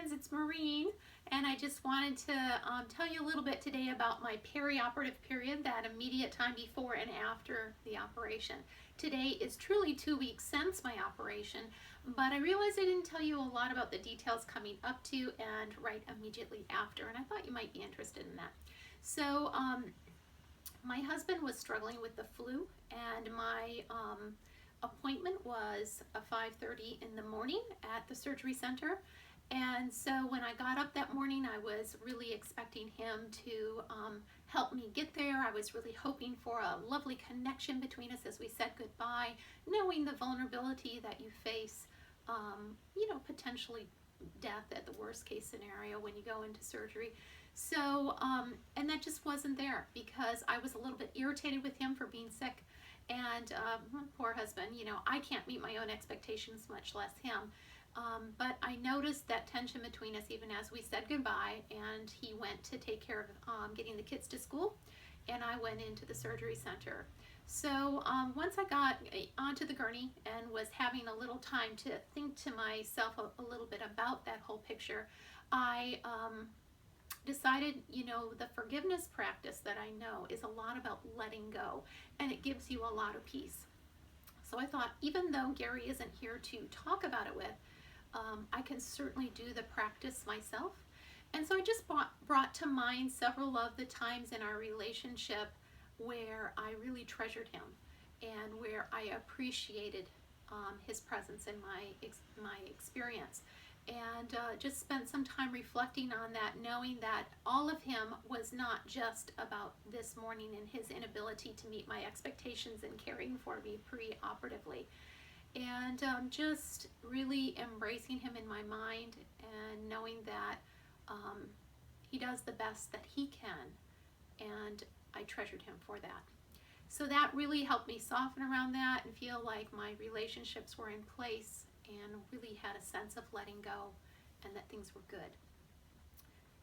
friends, it's Maureen, and I just wanted to tell you a little bit today about my peri-operative period, that immediate time before and after the operation. Today is truly 2 weeks since my operation, but I realized I didn't tell you a lot about the details coming up to and right immediately after, and I thought you might be interested in that. So my husband was struggling with the flu, and my appointment was 5:30 in the morning at the surgery center. And so when I got up that morning, I was really expecting him to help me get there. I was really hoping for a lovely connection between us as we said goodbye, knowing the vulnerability that you face, potentially death at the worst case scenario when you go into surgery. So, and that just wasn't there because I was a little bit irritated with him for being sick. And poor husband, I can't meet my own expectations, much less him. But I noticed that tension between us even as we said goodbye, and he went to take care of getting the kids to school, and I went into the surgery center. So once I got onto the gurney and was having a little time to think to myself a little bit about that whole picture, I decided, the forgiveness practice that I know is a lot about letting go, and it gives you a lot of peace. So I thought, even though Gary isn't here to talk about it with, I can certainly do the practice myself. And so I just brought to mind several of the times in our relationship where I really treasured him and where I appreciated his presence in my experience. And just spent some time reflecting on that, knowing that all of him was not just about this morning and his inability to meet my expectations and caring for me pre-operatively. And just really embracing him in my mind and knowing that he does the best that he can, and I treasured him for that. So that really helped me soften around that and feel like my relationships were in place and really had a sense of letting go and that things were good.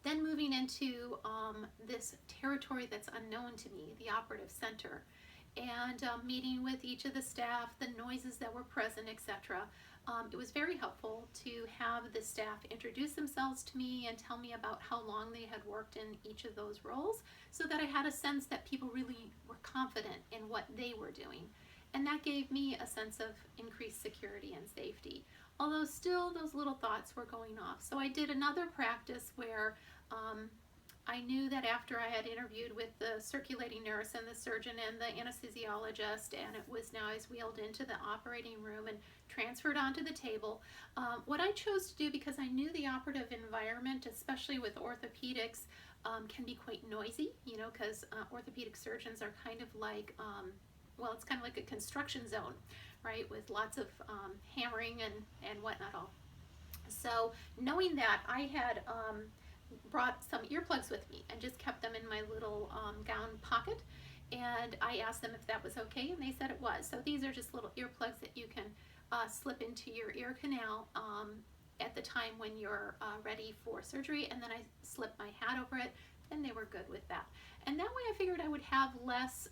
Then moving into this territory that's unknown to me, the operative center, and meeting with each of the staff, the noises that were present, etc. It was very helpful to have the staff introduce themselves to me and tell me about how long they had worked in each of those roles, so that I had a sense that people really were confident in what they were doing. And that gave me a sense of increased security and safety, although still those little thoughts were going off. So I did another practice where I knew that after I had interviewed with the circulating nurse and the surgeon and the anesthesiologist, and it was now I was wheeled into the operating room and transferred onto the table, what I chose to do, because I knew the operative environment, especially with orthopedics, can be quite noisy, because orthopedic surgeons are kind of like, it's kind of like a construction zone, right, with lots of hammering and whatnot all. So knowing that, I had brought some earplugs with me and just kept them in my little gown pocket, and I asked them if that was okay, and they said it was. So these are just little earplugs that you can slip into your ear canal at the time when you're ready for surgery, and then I slipped my hat over it, and they were good with that. And that way I figured I would have less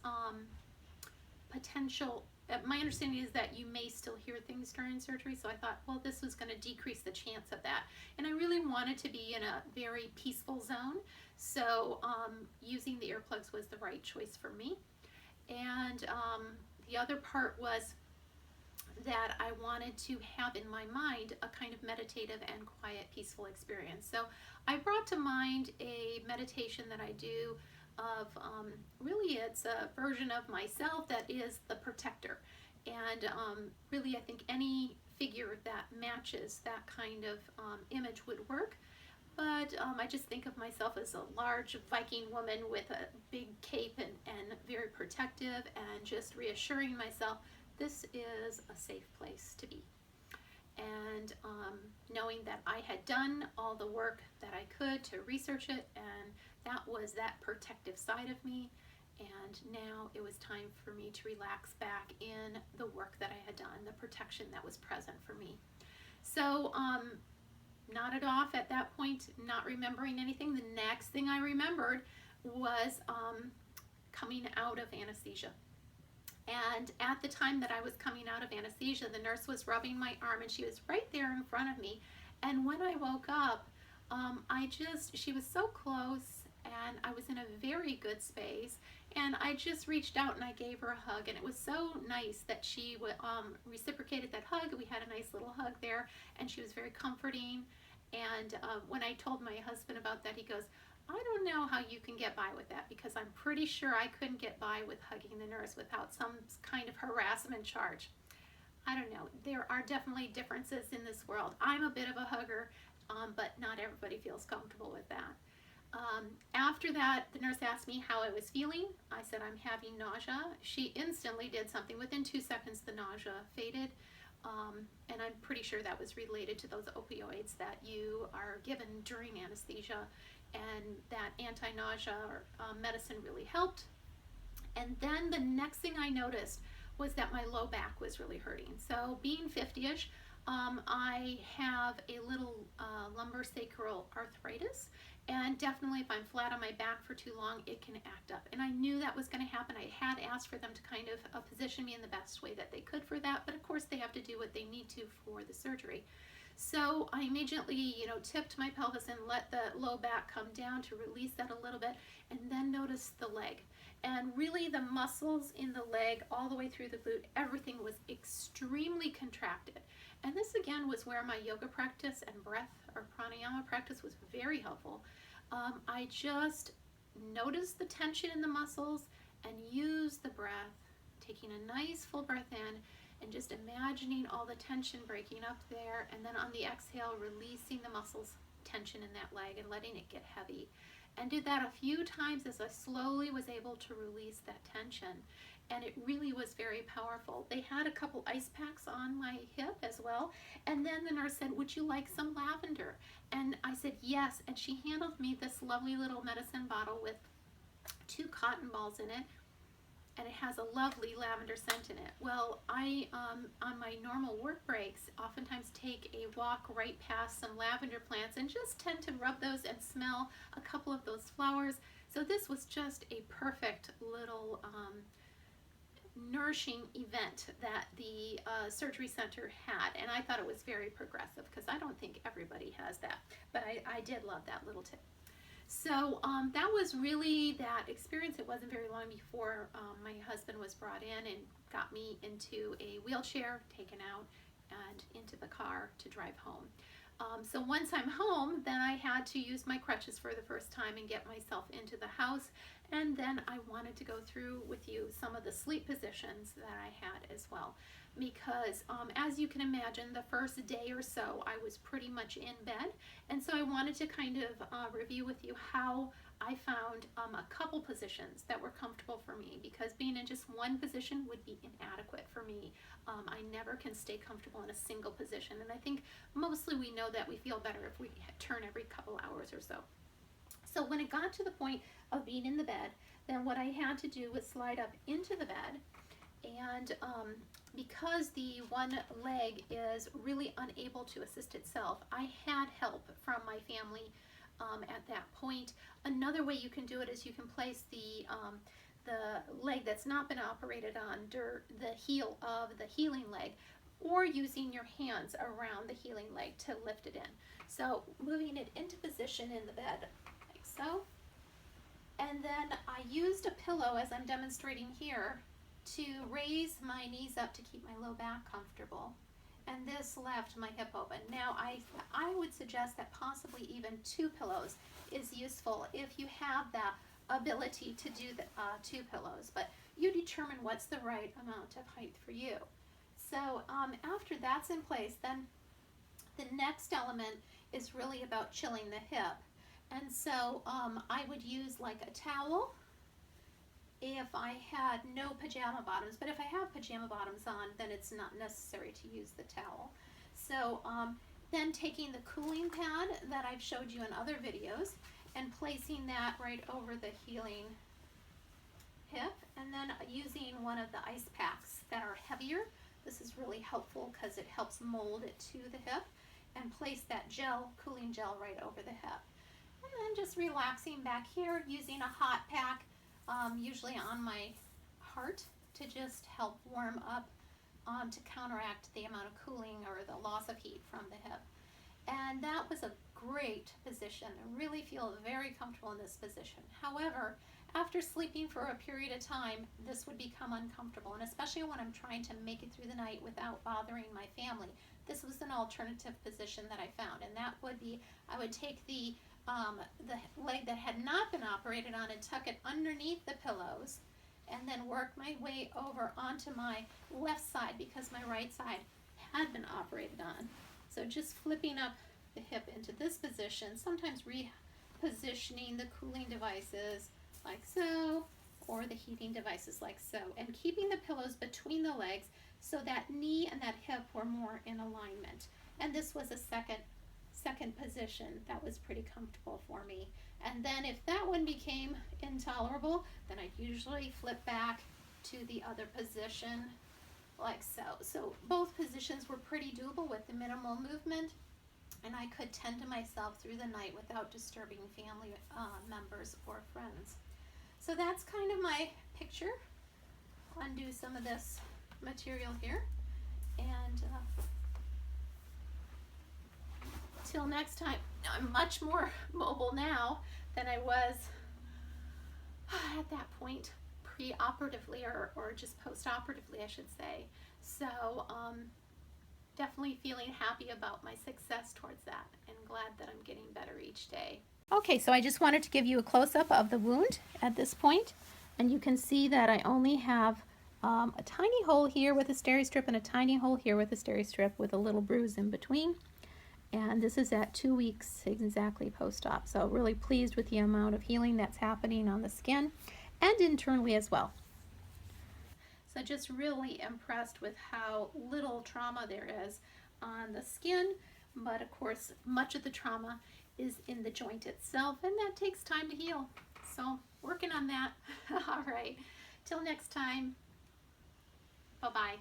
potential. My understanding is that you may still hear things during surgery, so I thought, well, this was going to decrease the chance of that. And I really wanted to be in a very peaceful zone, so using the earplugs was the right choice for me. And the other part was that I wanted to have in my mind a kind of meditative and quiet, peaceful experience. So I brought to mind a meditation that I do of really it's a version of myself that is the protector, and really I think any figure that matches that kind of image would work, but I just think of myself as a large Viking woman with a big cape and very protective, and just reassuring myself this is a safe place to be. And knowing that I had done all the work that I could to research it, and that was that protective side of me, and now it was time for me to relax back in the work that I had done, the protection that was present for me. So nodded off at that point, not remembering anything. The next thing I remembered was coming out of anesthesia. And at the time that I was coming out of anesthesia, the nurse was rubbing my arm, and she was right there in front of me. And when I woke up, She was so close, and I was in a very good space, and I just reached out and I gave her a hug, and it was so nice that she reciprocated that hug. We had a nice little hug there, and she was very comforting. And when I told my husband about that, he goes, I don't know how you can get by with that, because I'm pretty sure I couldn't get by with hugging the nurse without some kind of harassment charge. I don't know. There are definitely differences in this world. I'm a bit of a hugger, but not everybody feels comfortable with that. After that, the nurse asked me how I was feeling. I said, I'm having nausea. She instantly did something. Within 2 seconds, the nausea faded. And I'm pretty sure that was related to those opioids that you are given during anesthesia, and that anti-nausea medicine really helped. And then the next thing I noticed was that my low back was really hurting. So being 50-ish, I have a little lumbosacral arthritis, and definitely if I'm flat on my back for too long, it can act up. And I knew that was going to happen. I had asked for them to kind of position me in the best way that they could for that, but of course they have to do what they need to for the surgery. So I immediately, tipped my pelvis and let the low back come down to release that a little bit, and then noticed the leg. And really the muscles in the leg all the way through the glute, everything was extremely contracted. And this again was where my yoga practice and breath or pranayama practice was very helpful. I just noticed the tension in the muscles and used the breath, taking a nice full breath in and just imagining all the tension breaking up there, and then on the exhale releasing the muscles tension in that leg and letting it get heavy. And did that a few times as I slowly was able to release that tension, and it really was very powerful. They had a couple ice packs on my hip as well, and then the nurse said, would you like some lavender? And I said yes, and she handed me this lovely little medicine bottle with 2 cotton balls in it, and it has a lovely lavender scent in it. Well, I, on my normal work breaks, oftentimes take a walk right past some lavender plants and just tend to rub those and smell a couple of those flowers. So this was just a perfect little nourishing event that the surgery center had, and I thought it was very progressive, because I don't think everybody has that, but I did love that little tip. So that was really that experience. It wasn't very long before my husband was brought in and got me into a wheelchair, taken out, and into the car to drive home. So once I'm home, then I had to use my crutches for the first time and get myself into the house. And then I wanted to go through with you some of the sleep positions that I had as well. Because as you can imagine, the first day or so I was pretty much in bed, and so I wanted to kind of review with you how I found a couple positions that were comfortable for me, because being in just one position would be inadequate for me. I never can stay comfortable in a single position, and I think mostly we know that we feel better if we turn every couple hours or so. So when it got to the point of being in the bed, then what I had to do was slide up into the bed, and because the one leg is really unable to assist itself, I had help from my family at that point. Another way you can do it is you can place the leg that's not been operated on under the heel of the healing leg, or using your hands around the healing leg to lift it in. So moving it into position in the bed, like so. And then I used a pillow, as I'm demonstrating here, to raise my knees up to keep my low back comfortable, and this left my hip open. Now I would suggest that possibly even 2 pillows is useful if you have that ability to do the 2 pillows, but you determine what's the right amount of height for you. So after that's in place, then the next element is really about chilling the hip, and so I would use like a towel if I had no pajama bottoms, but if I have pajama bottoms on, then it's not necessary to use the towel. So then taking the cooling pad that I've showed you in other videos and placing that right over the healing hip, and then using one of the ice packs that are heavier. This is really helpful because it helps mold it to the hip, and place that gel, cooling gel, right over the hip. And then just relaxing back here, using a hot pack, usually on my heart, to just help warm up, to counteract the amount of cooling or the loss of heat from the hip. And that was a great great position. I really feel very comfortable in this position. However, after sleeping for a period of time, this would become uncomfortable, and especially when I'm trying to make it through the night without bothering my family. This was an alternative position that I found, and that would be, I would take the leg that had not been operated on and tuck it underneath the pillows, and then work my way over onto my left side because my right side had been operated on. So just flipping up the hip into this position, sometimes repositioning the cooling devices like so, or the heating devices like so, and keeping the pillows between the legs so that knee and that hip were more in alignment. And this was a second position that was pretty comfortable for me. And then if that one became intolerable, then I'd usually flip back to the other position like so. So both positions were pretty doable with the minimal movement, and I could tend to myself through the night without disturbing family members or friends. So that's kind of my picture. I'll undo some of this material here, and till next time. I'm much more mobile now than I was at that point pre-operatively, or just post-operatively I should say. So definitely feeling happy about my success towards that, and glad that I'm getting better each day. Okay, so I just wanted to give you a close-up of the wound at this point, and you can see that I only have a tiny hole here with a steri-strip and a tiny hole here with a steri-strip with a little bruise in between. And this is at 2 weeks exactly post-op. So really pleased with the amount of healing that's happening on the skin and internally as well. So just really impressed with how little trauma there is on the skin, but of course much of the trauma is in the joint itself, and that takes time to heal. So working on that. All right, till next time, bye-bye.